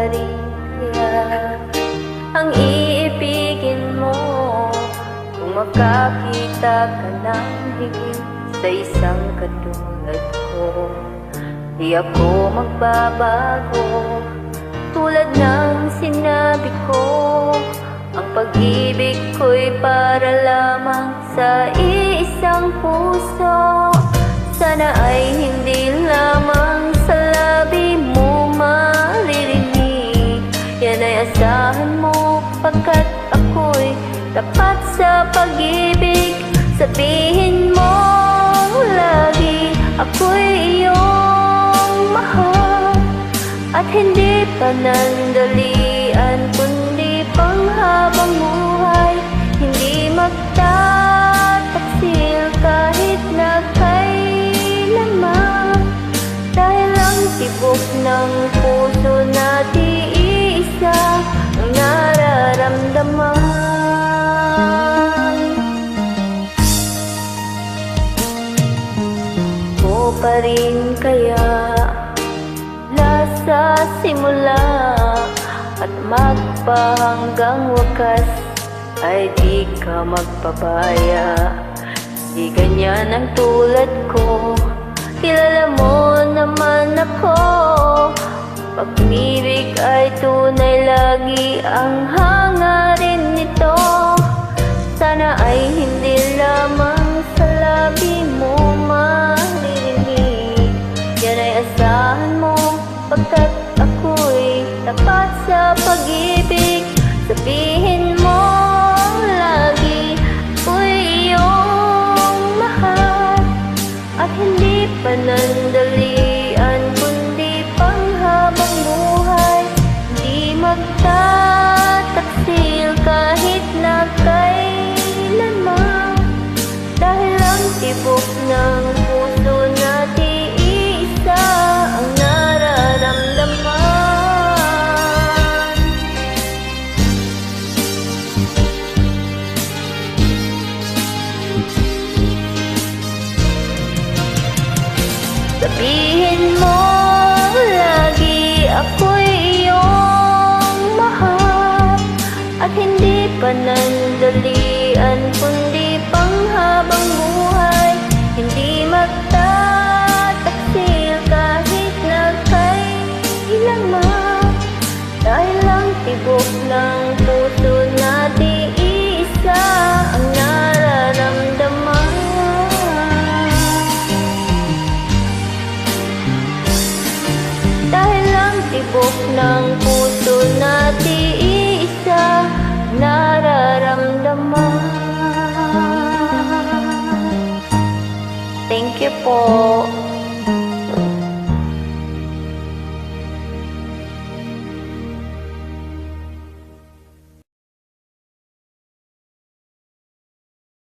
pa rin kaya ang iibigin mo kung makakita ka ng higit sa isang katulad ko? Di ako magbabago, tulad ng sinabi ko. Ang pag-ibig ko'y para lamang sa iisang puso. Sana ay hindi lamang sa labi mo maririnig. Yan ay asahan mo, pagkat ako'y tapat sa pag-ibig. Sabihin mo lagi, ako'y iyong mahal, at hindi panandalian kundi panghabang buhay. Hindi magtataksil kahit na kailanman, dahil ang tibok ng puso natin iisa ang nararamdaman. O pa rin kaya sa simula at magpahanggang wakas ay di ka magpabaya. Di ganyan ang tulad ko, kilala mo naman ako. Pag-ibig ay tunay, lagi ang hangarin nito. Sana ay hindi lamang sa labi mo maririnig. Yan ay asahan mo, pagkat ako'y tapat sa pag-ibig. Sabihin mo lagi, ako'y iyong mahal, at hindi panandalian kundi panghabang buhay. Hindi magtataksil kahit na kailanman, dahil ang tibok ng puso natin iisa ang sabihin mo lagi, ako'y iyong mahal, at hindi panandalian kundi panghabang buhay. Hindi magtataksil kahit na kailanman, dahil ang tibok ng puso natin iisa ang nararamdaman. Tibok ng puso natin iisa nararamdaman. Thank you po.